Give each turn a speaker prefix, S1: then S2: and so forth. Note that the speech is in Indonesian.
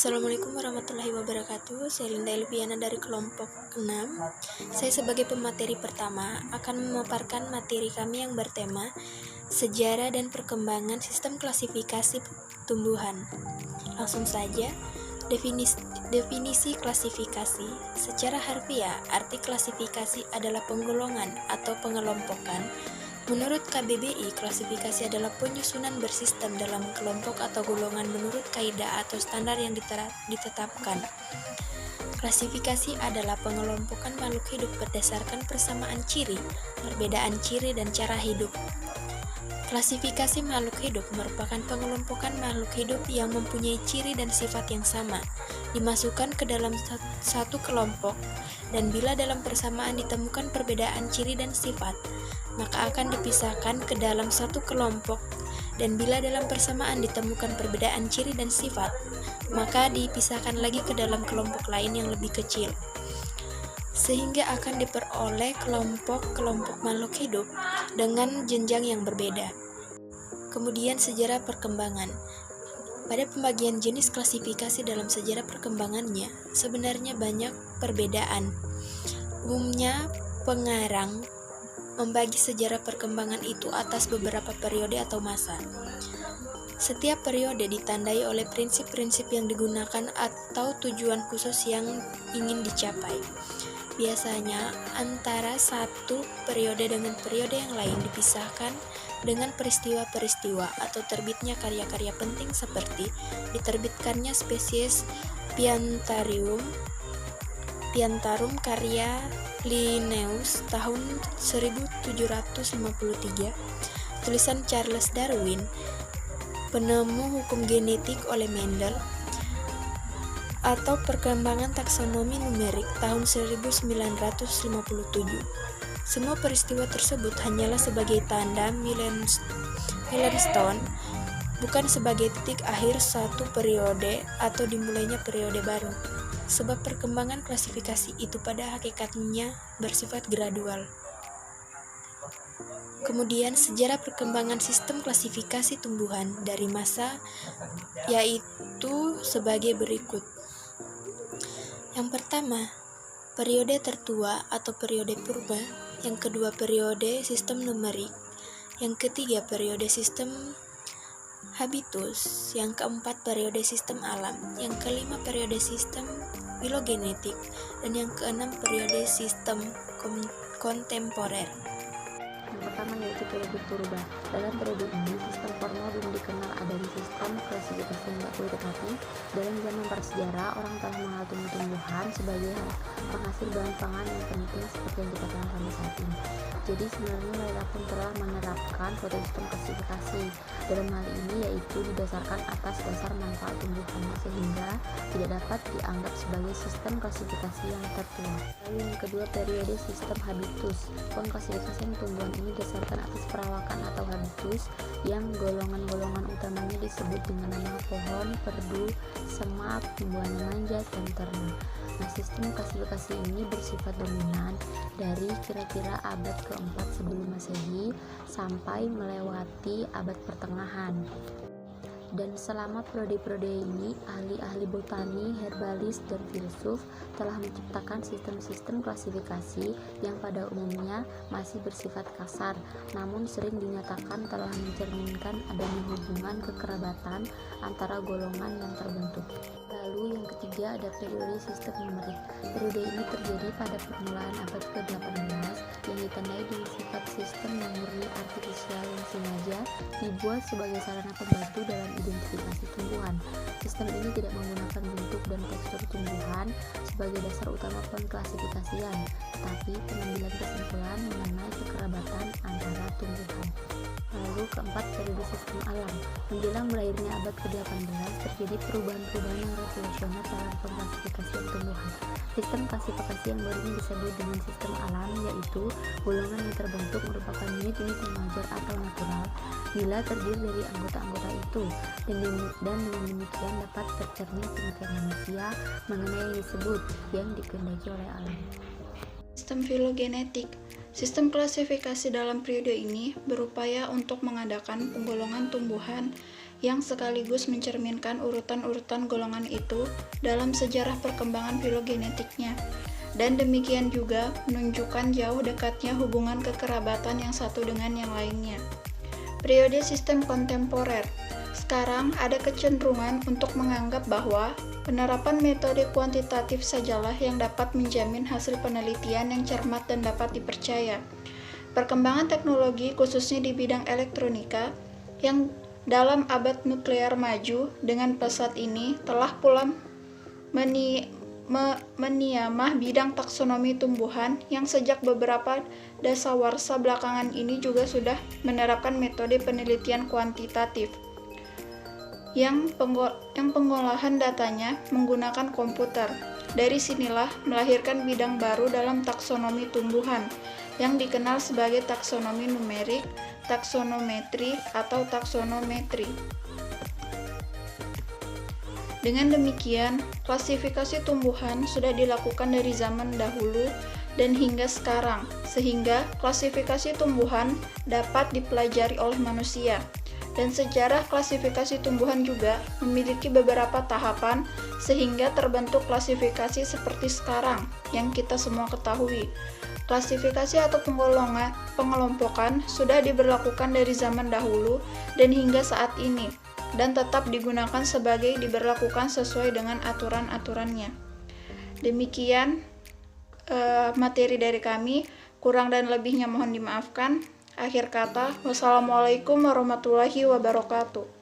S1: Assalamualaikum warahmatullahi wabarakatuh. Saya Linda Elviana dari kelompok 6. Saya sebagai pemateri pertama akan memaparkan materi kami yang bertema Sejarah dan Perkembangan Sistem Klasifikasi Tumbuhan. Langsung saja, definisi klasifikasi. Secara harfiah, arti klasifikasi adalah penggolongan atau pengelompokan. Menurut KBBI, klasifikasi adalah penyusunan bersistem dalam kelompok atau golongan menurut kaidah atau standar yang ditetapkan. Klasifikasi adalah pengelompokan makhluk hidup berdasarkan persamaan ciri, perbedaan ciri, dan cara hidup. Klasifikasi makhluk hidup merupakan pengelompokan makhluk hidup yang mempunyai ciri dan sifat yang sama, dimasukkan ke dalam satu kelompok, dan bila dalam persamaan ditemukan perbedaan ciri dan sifat, maka akan dipisahkan ke dalam satu kelompok, dan bila dalam persamaan ditemukan perbedaan ciri dan sifat, maka dipisahkan lagi ke dalam kelompok lain yang lebih kecil, sehingga akan diperoleh kelompok-kelompok makhluk hidup dengan jenjang yang berbeda. Kemudian sejarah perkembangan. Pada pembagian jenis klasifikasi dalam sejarah perkembangannya, sebenarnya banyak perbedaan. Umumnya, pengarang membagi sejarah perkembangan itu atas beberapa periode atau masa. Setiap periode ditandai oleh prinsip-prinsip yang digunakan atau tujuan khusus yang ingin dicapai. Biasanya, antara satu periode dengan periode yang lain dipisahkan dengan peristiwa-peristiwa atau terbitnya karya-karya penting seperti diterbitkannya spesies Piantarum karya Linnaeus tahun 1753, tulisan Charles Darwin, penemu hukum genetik oleh Mendel, atau perkembangan taksonomi numerik tahun 1957. Semua peristiwa tersebut hanyalah sebagai tanda milestone, bukan sebagai titik akhir satu periode atau dimulainya periode baru. Sebab perkembangan klasifikasi itu pada hakikatnya bersifat gradual. Kemudian sejarah perkembangan sistem klasifikasi tumbuhan dari masa yaitu sebagai berikut. Yang pertama, periode tertua atau periode purba. Yang kedua, periode sistem numerik. Yang ketiga, periode sistem habitus. Yang keempat, periode sistem alam. Yang kelima, periode sistem filogenetik. Dan yang keenam, periode sistem kontemporer.
S2: Yang pertama yaitu periode purba. Dalam periode ini, sistem formal belum dikenal adanya sistem klasifikasi yang tak boleh tetapi dalam zaman prasejarah, orang telah mengenal tumbuh-tumbuhan sebagai penghasil bahan pangan yang penting seperti yang kita kenal sampai saat ini. Jadi sebenarnya mereka pun telah menerapkan suatu sistem klasifikasi. Dalam hal ini yaitu didasarkan atas dasar manfaat tumbuhannya sehingga tidak dapat dianggap sebagai sistem klasifikasi yang tertua. Lalu yang kedua, periode sistem habitus. Pengklasifikasian tumbuhan ini didasarkan atas perawakan atau habitus yang golongan-golongan utamanya disebut dengan nama pohon, perdu, semak, tumbuhan manjat, dan ternak. Nah, sistem klasifikasi ini bersifat dominan dari kira-kira abad keempat sebelum Masehi sampai melewati abad pertengahan. Dan selama periode-periode ini, ahli-ahli botani, herbalis, dan filsuf telah menciptakan sistem-sistem klasifikasi yang pada umumnya masih bersifat kasar, namun sering dinyatakan telah mencerminkan adanya hubungan kekerabatan antara golongan yang terbentuk. Lalu yang ketiga ada periode sistem numerik. Periode ini terjadi pada permulaan abad ke-18 yang ditandai dengan sifat sistem yang murni artifisial yang sengaja dibuat sebagai sarana pembantu dalam identifikasi tumbuhan. Sistem ini tidak menggunakan bentuk dan tekstur tumbuhan sebagai dasar utama pengklasifikasian, tetapi pengambilan kesimpulan mengenai kekerabatan antara tumbuhan. Lalu keempat, periode sistem alam. Menjelang berakhirnya abad ke-18 terjadi perubahan-perubahan yang revolusioner dalam pengklasifikasian tumbuhan. Sistem klasifikasi yang baru ini disebut dengan sistem alam, yaitu golongan yang terbentuk merupakan unit-unit yang wajar atau natural bila terdiri dari anggota-anggota itu, dan dengan demikian dapat tercermin pemikiran manusia mengenai yang disebut yang dikehendaki oleh alam.
S3: Sistem filogenetik. Sistem klasifikasi dalam periode ini berupaya untuk mengadakan penggolongan tumbuhan yang sekaligus mencerminkan urutan-urutan golongan itu dalam sejarah perkembangan filogenetiknya. Dan demikian juga menunjukkan jauh dekatnya hubungan kekerabatan yang satu dengan yang lainnya. Periode sistem kontemporer. Sekarang ada kecenderungan untuk menganggap bahwa penerapan metode kuantitatif sajalah yang dapat menjamin hasil penelitian yang cermat dan dapat dipercaya. Perkembangan teknologi, khususnya di bidang elektronika, yang dalam abad nuklear maju dengan pesat ini telah pula meniamah bidang taksonomi tumbuhan yang sejak beberapa dasawarsa belakangan ini juga sudah menerapkan metode penelitian kuantitatif yang pengolahan datanya menggunakan komputer. Dari sinilah melahirkan bidang baru dalam taksonomi tumbuhan yang dikenal sebagai taksonomi numerik, taksonometri, atau taksonometri. Dengan demikian, klasifikasi tumbuhan sudah dilakukan dari zaman dahulu dan hingga sekarang, sehingga klasifikasi tumbuhan dapat dipelajari oleh manusia. Dan sejarah klasifikasi tumbuhan juga memiliki beberapa tahapan sehingga terbentuk klasifikasi seperti sekarang yang kita semua ketahui. Klasifikasi atau pengelompokan sudah diberlakukan dari zaman dahulu dan hingga saat ini, dan tetap digunakan sebagai diberlakukan sesuai dengan aturan-aturannya. Demikian materi dari kami, kurang dan lebihnya mohon dimaafkan. Akhir kata, wassalamualaikum warahmatullahi wabarakatuh.